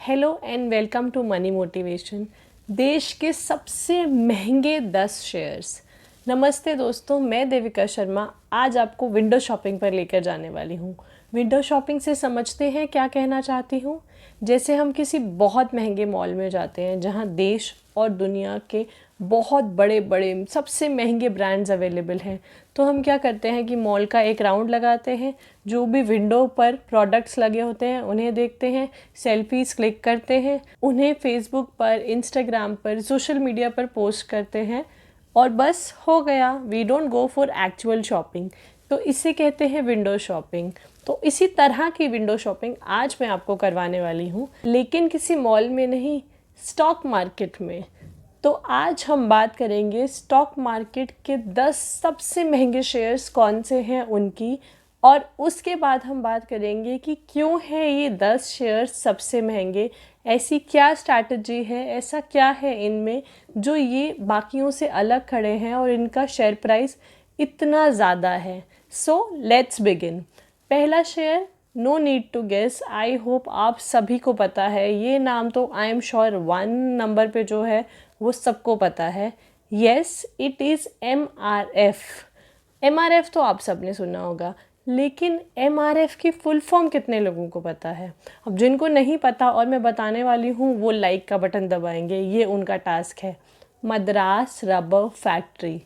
Hello and welcome to money motivation. देश के सबसे महंगे 10 शेयर्स। नमस्ते दोस्तों, मैं देविका शर्मा आज आपको विंडो शॉपिंग पर लेकर जाने वाली हूँ। विंडो शॉपिंग से समझते हैं क्या कहना चाहती हूँ। जैसे हम किसी बहुत महंगे मॉल में जाते हैं जहाँ देश और दुनिया के बहुत बड़े बड़े सबसे महंगे ब्रांड्स अवेलेबल हैं, तो हम क्या करते हैं कि मॉल का एक राउंड लगाते हैं, जो भी विंडो पर प्रोडक्ट्स लगे होते हैं उन्हें देखते हैं, सेल्फीज़ क्लिक करते हैं, उन्हें फेसबुक पर, इंस्टाग्राम पर, सोशल मीडिया पर पोस्ट करते हैं और बस हो गया। We don't go for actual shopping. तो इसे कहते हैं विंडो शॉपिंग। तो इसी तरह की विंडो शॉपिंग आज मैं आपको करवाने वाली हूँ, लेकिन किसी मॉल में नहीं, स्टॉक मार्केट में। तो आज हम बात करेंगे स्टॉक मार्केट के 10 सबसे महंगे शेयर्स कौन से हैं उनकी, और उसके बाद हम बात करेंगे कि क्यों है ये 10 शेयर्स सबसे महंगे। ऐसी क्या स्ट्रैटेजी है, ऐसा क्या है इनमें जो ये बाकियों से अलग खड़े हैं और इनका शेयर प्राइस इतना ज़्यादा है। So let's begin. पहला share, no need to guess, I hope आप सभी को पता है। ये नाम तो आई एम श्योर 1 नंबर पे जो है वो सबको पता है। Yes, it is MRF। MRF तो आप सबने सुना होगा, लेकिन MRF की फुल फॉर्म कितने लोगों को पता है? अब जिनको नहीं पता और मैं बताने वाली हूँ वो लाइक का बटन दबाएंगे, ये उनका टास्क है। Madras rubber factory.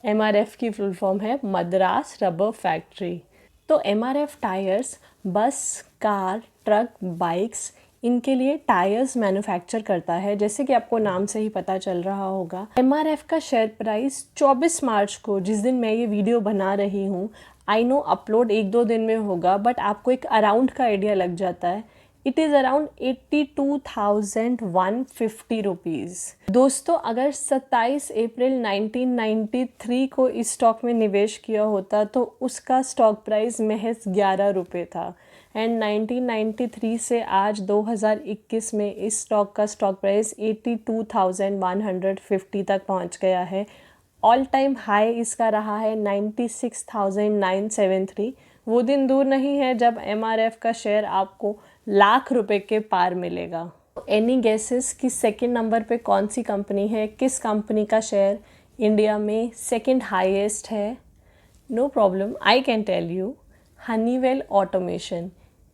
MRF की फुल फॉर्म है मद्रास रबर फैक्ट्री। तो MRF टायर्स बस, कार, ट्रक, बाइक्स, इनके लिए टायर्स मैन्युफैक्चर करता है, जैसे कि आपको नाम से ही पता चल रहा होगा। MRF का शेयर प्राइस 24 मार्च को, जिस दिन मैं ये वीडियो बना रही हूँ, आई नो अपलोड 1-2 दिन में होगा, बट आपको एक अराउंड का आइडिया लग जाता है। It is around 82,150 rupees. दोस्तों, अगर 27 अप्रैल 1993 को इस स्टॉक में निवेश किया होता तो उसका स्टॉक प्राइस महज 11 रुपये था। एंड 1993 से आज 2021 में इस स्टॉक का स्टॉक प्राइस 82,150 तक पहुंच गया है। ऑल टाइम हाई इसका रहा है 96,973। वो दिन दूर नहीं है जब MRF का शेयर आपको लाख रुपए के पार मिलेगा। एनी गेसेस कि सेकंड नंबर पे कौन सी कंपनी है, किस कंपनी का शेयर इंडिया में सेकंड हाईएस्ट है? No problem, I can tell you, Honeywell automation.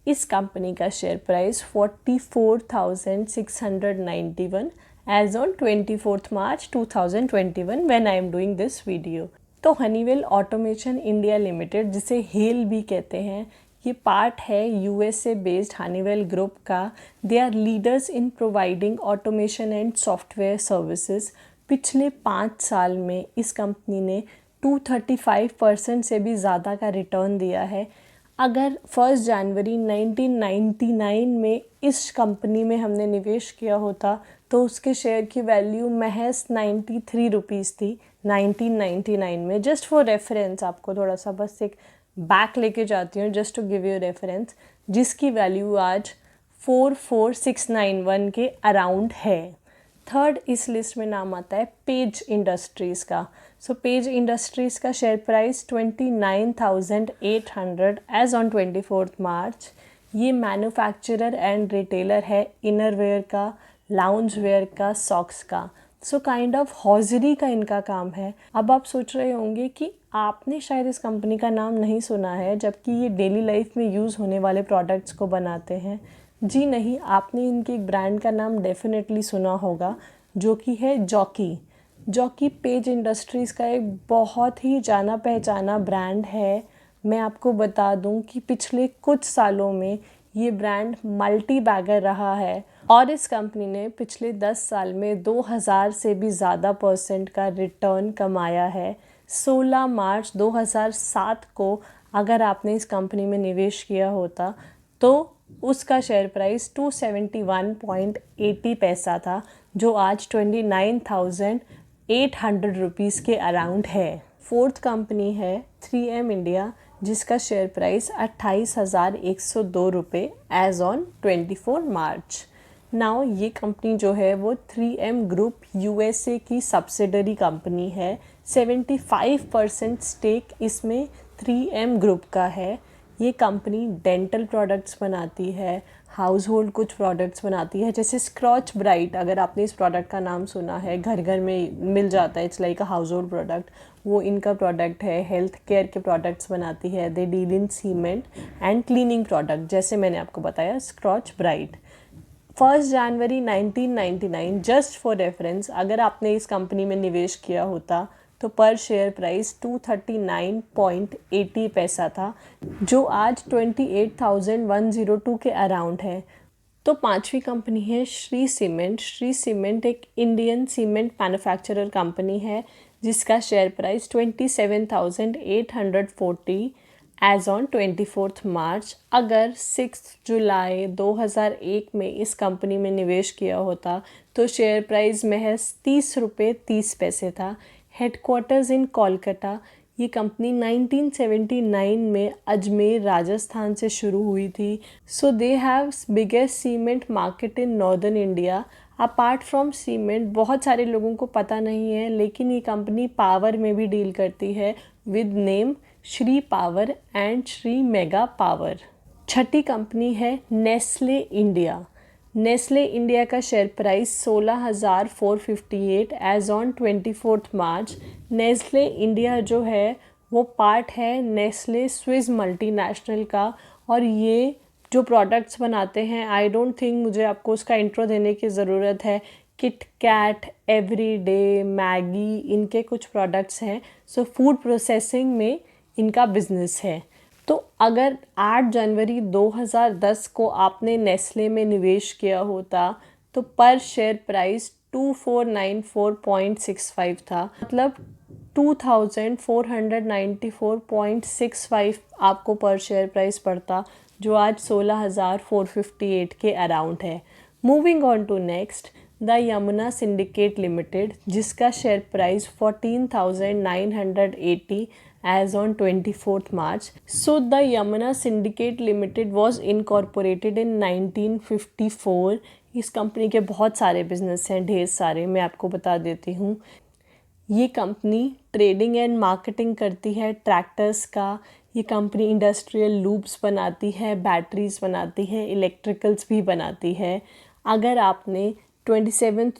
इस कंपनी का share price 44,691 as on 24 March 2021 when I am doing this video. तो हनीवेल ऑटोमेशन इंडिया लिमिटेड, जिसे हेल भी कहते हैं, ये पार्ट है USA बेस्ड हनीवेल ग्रुप का। They are leaders in providing automation and software services. पिछले 5 साल में इस कंपनी ने 235% से भी ज़्यादा का रिटर्न दिया है। अगर 1 जनवरी 1999 में इस कंपनी में हमने निवेश किया होता तो उसके शेयर की वैल्यू महज 93 रुपीज़ थी 1999 में। जस्ट फॉर रेफरेंस, आपको थोड़ा सा बस एक बैक लेके जाती हूँ, just to give you reference, जिसकी वैल्यू आज 44691 के अराउंड है। थर्ड इस लिस्ट में नाम आता है पेज इंडस्ट्रीज़ का। सो पेज इंडस्ट्रीज़ का शेयर प्राइस 29,800 एज ऑन 24 मार्च। ये मैन्युफैक्चरर एंड रिटेलर है इनरवेयर का, लाउंज वेयर का, सॉक्स का। सो काइंड ऑफ हॉजरी का इनका काम है। अब आप सोच रहे होंगे कि आपने शायद इस कंपनी का नाम नहीं सुना है, जबकि ये डेली लाइफ में यूज़ होने वाले प्रोडक्ट्स को बनाते हैं। जी नहीं, आपने इनके एक ब्रांड का नाम डेफिनेटली सुना होगा, जो कि है जॉकी। जॉकी पेज इंडस्ट्रीज़ का एक बहुत ही जाना पहचाना ब्रांड है। मैं आपको बता दूं कि पिछले कुछ सालों में ये ब्रांड मल्टी बैगर रहा है और इस कंपनी ने पिछले 10 साल में 2000 से भी ज़्यादा % का रिटर्न कमाया है। 16 मार्च 2007 को अगर आपने इस कंपनी में निवेश किया होता तो उसका शेयर प्राइस 271.80 पैसा था, जो आज 29,800 रुपीज़ के अराउंड है। फोर्थ कंपनी है 3M इंडिया, जिसका शेयर प्राइस 28,102 रुपये एज ऑन 24 मार्च। नाउ ये कंपनी जो है वो 3M ग्रुप USA की सब्सिडरी कंपनी है। 75% स्टेक इसमें 3M ग्रुप का है। ये कंपनी डेंटल प्रोडक्ट्स बनाती है, हाउस होल्ड कुछ प्रोडक्ट्स बनाती है, जैसे स्क्रॉच ब्राइट। अगर आपने इस प्रोडक्ट का नाम सुना है, घर घर में मिल जाता है, it's like a house hold product, वो इनका प्रोडक्ट है। हेल्थ केयर के प्रोडक्ट्स बनाती है। They deal in cement and cleaning product, जैसे मैंने आपको बताया स्क्रॉच ब्राइट। 1 जनवरी 1999, जस्ट फॉर रेफरेंस, अगर आपने इस कंपनी में निवेश किया होता तो पर शेयर प्राइस 239.80 पैसा था, जो आज 28,102 के अराउंड है। तो पांचवी कंपनी है श्री सीमेंट। श्री सीमेंट एक इंडियन सीमेंट मैन्युफैक्चरर कंपनी है, जिसका शेयर प्राइस 27,840 एज ऑन 24 मार्च। अगर 6 जुलाई 2001 में इस कंपनी में निवेश किया होता तो शेयर प्राइस महज 30 रुपये 30 पैसे था। हेडक्वार्टर्स इन कोलकाता। ये कंपनी 1979 में अजमेर राजस्थान से शुरू हुई थी। So they have biggest cement market in northern India. Apart from cement, बहुत सारे लोगों को पता नहीं है, लेकिन ये कंपनी पावर में भी डील करती है with name Shri power and Shri mega power. छठी कंपनी है नेस्ले इंडिया। नेस्ले इंडिया का share price 16,458 as on 24 March. Nestle India जो है वो पार्ट है नेस्ले स्विस मल्टीनेशनल का, और ये जो प्रोडक्ट्स बनाते हैं, आई डोंट थिंक मुझे आपको उसका इंट्रो देने की ज़रूरत है। किट कैट, एवरीडे, मैगी, इनके कुछ प्रोडक्ट्स हैं। सो फूड प्रोसेसिंग में इनका बिजनेस है। तो अगर 8 जनवरी 2010 को आपने नेस्ले में निवेश किया होता तो पर शेयर प्राइस 2494.65 था, मतलब 2494.65 आपको पर शेयर प्राइस पड़ता, जो आज 16,458 के अराउंड है। Moving on to next, the Yamuna syndicate limited, जिसका share price 14,980 as on 24th March. So the Yamuna Syndicate Limited was incorporated in 1954. इस कंपनी के बहुत सारे बिजनेस हैं, ढेर सारे, मैं आपको बता देती हूँ। ये कंपनी ट्रेडिंग एंड मार्केटिंग करती है ट्रैक्टर्स का। ये कंपनी इंडस्ट्रियल लूप्स बनाती है, बैटरीज बनाती है, इलेक्ट्रिकल्स भी बनाती है। अगर आपने 27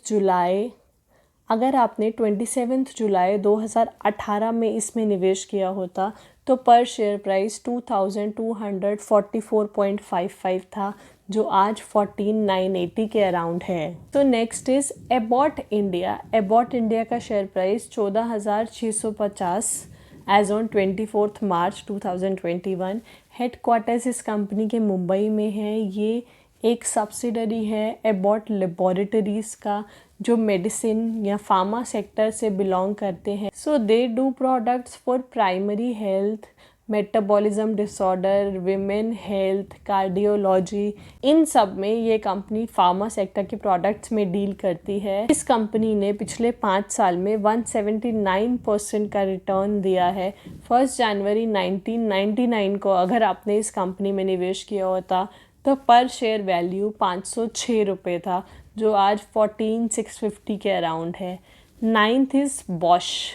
जुलाई 2018 में इसमें निवेश किया होता तो पर शेयर प्राइस 2244.55 था, जो आज 14,980 के अराउंड है। तो next is Abbott India. Abbott India का share price 14,650 as on 24 March 2021। Headquarters इस कंपनी के मुंबई में है। ये एक सब्सिडरी है एबॉट लेबोरेटरीज का, जो मेडिसिन या फार्मा सेक्टर से बिलोंग करते हैं। So they do products for primary health, metabolism disorder, women health, cardiology, इन सब में ये कंपनी फार्मा सेक्टर के प्रोडक्ट्स में डील करती है। इस कंपनी ने पिछले 5 साल में 179% का रिटर्न दिया है। 1 जनवरी 1999 को अगर आपने इस कंपनी में निवेश किया होता तो पर शेयर वैल्यू 506 रुपये था, जो आज 14,650 के अराउंड है। 9th is Bosch.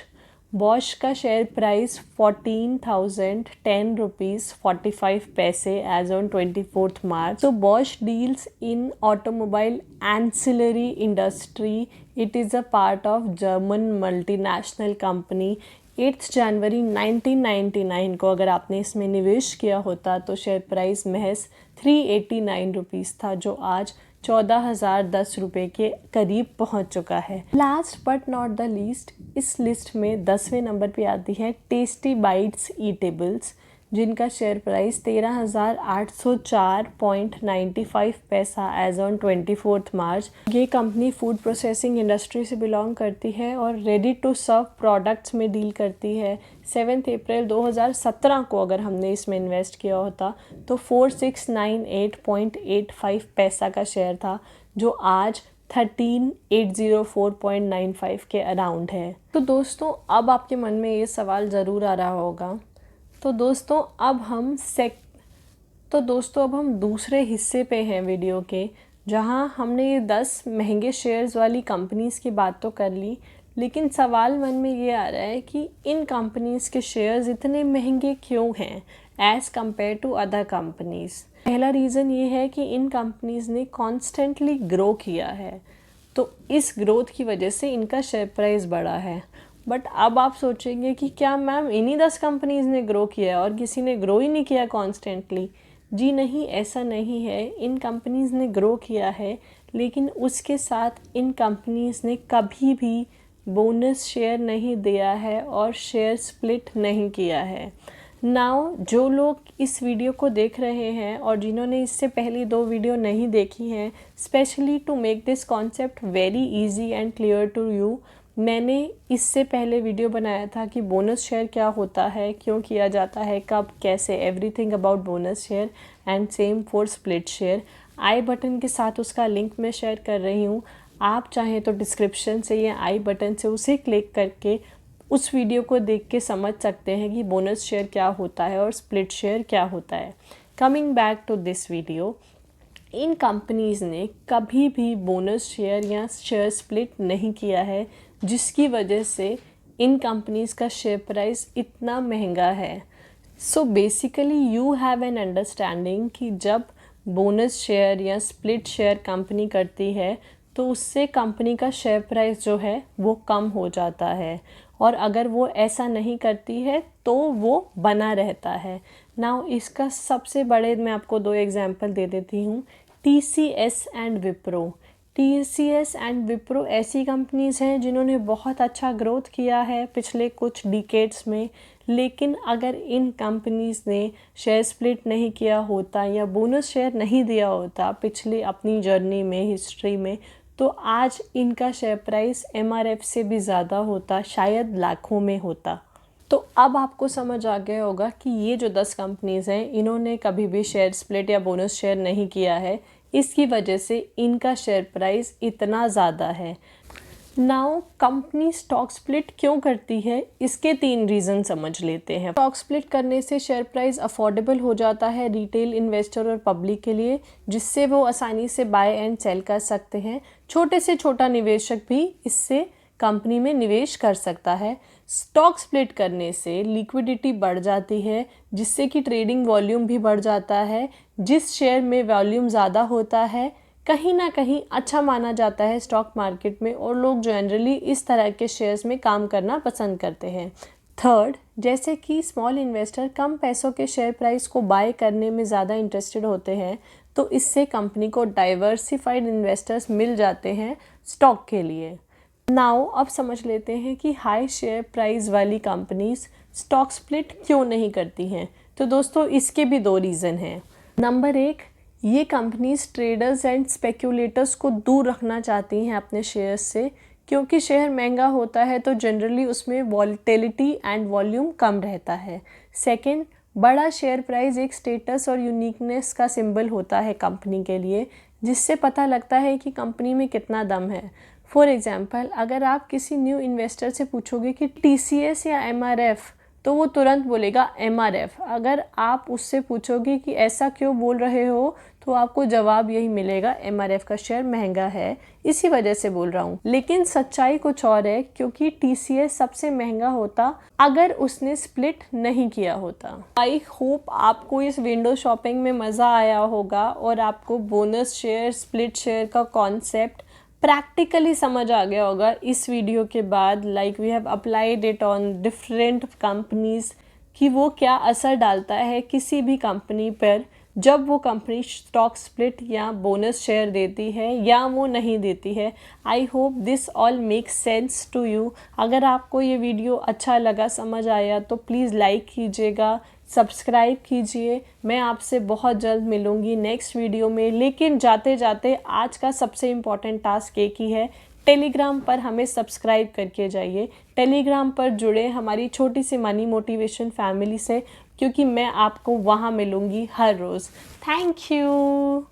बॉश का शेयर प्राइस 14,010 रुपीज़ 45 पैसे एज ऑन 24 मार्च। तो Bosch deals in automobile ancillary industry. It is a part of German multinational company. 8 जनवरी 1999 को अगर आपने इसमें निवेश किया होता तो शेयर प्राइस महज 389 रुपीज़ था, जो आज 14,010 रुपये के करीब पहुंच चुका है। Last but not the least, इस लिस्ट में 10वें नंबर पे आती है टेस्टी बाइट्स ईटेबल्स, जिनका शेयर प्राइस 13,804.95 पैसा एज ऑन 24 मार्च। ये कंपनी फूड प्रोसेसिंग इंडस्ट्री से बिलोंग करती है और रेडी टू सर्व प्रोडक्ट्स में डील करती है। 7 अप्रैल 2017 को अगर हमने इसमें इन्वेस्ट किया होता तो 4698.85 पैसा का शेयर था, जो आज 13,804.95 के अराउंड है। तो दोस्तों, अब आपके मन में ये सवाल ज़रूर आ रहा होगा, तो दोस्तों अब हम दूसरे हिस्से पे हैं वीडियो के, जहां हमने ये 10 महंगे शेयर्स वाली कंपनीज़ की बात तो कर ली, लेकिन सवाल मन में ये आ रहा है कि इन कंपनीज़ के शेयर्स इतने महंगे क्यों हैं as compare to other companies. पहला रीज़न ये है कि इन कंपनीज़ ने कॉन्स्टेंटली ग्रो किया है, तो इस ग्रोथ की वजह से इनका शेयर प्राइस बढ़ा है। बट अब आप सोचेंगे कि क्या मैम इन्हीं 10 कंपनीज़ ने ग्रो किया है और किसी ने ग्रो ही नहीं किया कॉन्स्टेंटली? जी नहीं, ऐसा नहीं है। इन कंपनीज़ ने ग्रो किया है, लेकिन उसके साथ इन कंपनीज़ ने कभी भी बोनस शेयर नहीं दिया है और शेयर स्प्लिट नहीं किया है। नाउ जो लोग इस वीडियो को देख रहे हैं और जिन्होंने इससे पहली 2 वीडियो नहीं देखी हैं, specially to make this concept very easy and clear to you, मैंने इससे पहले वीडियो बनाया था कि बोनस शेयर क्या होता है, क्यों किया जाता है, कब, कैसे, everything about bonus share and same for split share. I button के साथ उसका लिंक मैं शेयर कर रही हूँ। आप चाहें तो डिस्क्रिप्शन से या आई बटन से उसे क्लिक करके उस वीडियो को देख के समझ सकते हैं कि बोनस शेयर क्या होता है और स्प्लिट शेयर क्या होता है। Coming back to this video, इन कंपनीज़ ने कभी भी बोनस शेयर या शेयर स्प्लिट नहीं किया है, जिसकी वजह से इन कंपनीज़ का शेयर प्राइस इतना महंगा है। So basically you have an understanding कि जब बोनस शेयर या स्प्लिट शेयर कंपनी करती है तो उससे कंपनी का शेयर प्राइस जो है वो कम हो जाता है, और अगर वो ऐसा नहीं करती है तो वो बना रहता है। नाउ इसका सबसे बड़े मैं आपको 2 एग्जांपल दे देती हूँ। TCS and Wipro. TCS and Wipro ऐसी कंपनीज़ हैं जिन्होंने बहुत अच्छा ग्रोथ किया है पिछले कुछ डिकेड्स में, लेकिन अगर इन कंपनीज़ ने शेयर स्प्लिट नहीं किया होता या बोनस शेयर नहीं दिया होता पिछली अपनी जर्नी में, हिस्ट्री में, तो आज इनका शेयर प्राइस MRF से भी ज़्यादा होता, शायद लाखों में होता। तो अब आपको समझ आ गया होगा कि ये जो 10 कंपनीज़ हैं, इन्होंने कभी भी शेयर स्प्लिट या बोनस शेयर नहीं किया है, इसकी वजह से इनका शेयर प्राइस इतना ज़्यादा है। नाउ कंपनी स्टॉक स्प्लिट क्यों करती है, इसके 3 रीज़न समझ लेते हैं। स्टॉक स्प्लिट करने से शेयर प्राइस अफोर्डेबल हो जाता है रिटेल इन्वेस्टर और पब्लिक के लिए, जिससे वो आसानी से बाय एंड सेल कर सकते हैं। छोटे से छोटा निवेशक भी इससे कंपनी में निवेश कर सकता है। स्टॉक स्प्लिट करने से लिक्विडिटी बढ़ जाती है, जिससे कि ट्रेडिंग वॉल्यूम भी बढ़ जाता है। जिस शेयर में वॉल्यूम ज़्यादा होता है, कहीं ना कहीं अच्छा माना जाता है स्टॉक मार्केट में, और लोग जनरली इस तरह के शेयर्स में काम करना पसंद करते हैं। थर्ड, जैसे कि स्मॉल इन्वेस्टर कम पैसों के शेयर प्राइस को बाय करने में ज़्यादा इंटरेस्टेड होते हैं, तो इससे कंपनी को डाइवर्सिफाइड इन्वेस्टर्स मिल जाते हैं स्टॉक के लिए। नाउ अब समझ लेते हैं कि हाई शेयर प्राइस वाली कंपनीज स्टॉक स्प्लिट क्यों नहीं करती हैं। तो दोस्तों इसके भी 2 रीज़न हैं। नंबर 1, ये कंपनीज ट्रेडर्स एंड स्पेक्यूलेटर्स को दूर रखना चाहती हैं अपने शेयर्स से, क्योंकि शेयर महंगा होता है तो जनरली उसमें वॉलेटिलिटी एंड वॉल्यूम कम रहता है। सेकंड, बड़ा शेयर प्राइस एक स्टेटस और यूनिकनेस का सिंबल होता है कंपनी के लिए, जिससे पता लगता है कि कंपनी में कितना दम है। फॉर एग्जाम्पल, अगर आप किसी न्यू इन्वेस्टर से पूछोगे कि TCS या MRF, तो वो तुरंत बोलेगा MRF। अगर आप उससे पूछोगे कि ऐसा क्यों बोल रहे हो, तो आपको जवाब यही मिलेगा, MRF का शेयर महंगा है, इसी वजह से बोल रहा हूँ। लेकिन सच्चाई कुछ और है, क्योंकि TCS सबसे महंगा होता अगर उसने स्प्लिट नहीं किया होता। आई होप आपको इस विंडो शॉपिंग में मज़ा आया होगा और आपको बोनस शेयर, स्प्लिट शेयर का कॉन्सेप्ट प्रैक्टिकली समझ आ गया होगा इस वीडियो के बाद। Like we have applied it on different companies कि वो क्या असर डालता है किसी भी कंपनी पर जब वो कंपनी स्टॉक स्प्लिट या बोनस शेयर देती है या वो नहीं देती है। I hope this all makes sense to you. अगर आपको ये वीडियो अच्छा लगा, समझ आया, तो प्लीज़ लाइक कीजिएगा, सब्सक्राइब कीजिए। मैं आपसे बहुत जल्द मिलूँगी नेक्स्ट वीडियो में। लेकिन जाते जाते आज का सबसे इम्पॉर्टेंट टास्क एक ही है, टेलीग्राम पर हमें सब्सक्राइब करके जाइए। टेलीग्राम पर जुड़े हमारी छोटी सी मनी मोटिवेशन फैमिली से, क्योंकि मैं आपको वहाँ मिलूँगी हर रोज़। Thank you.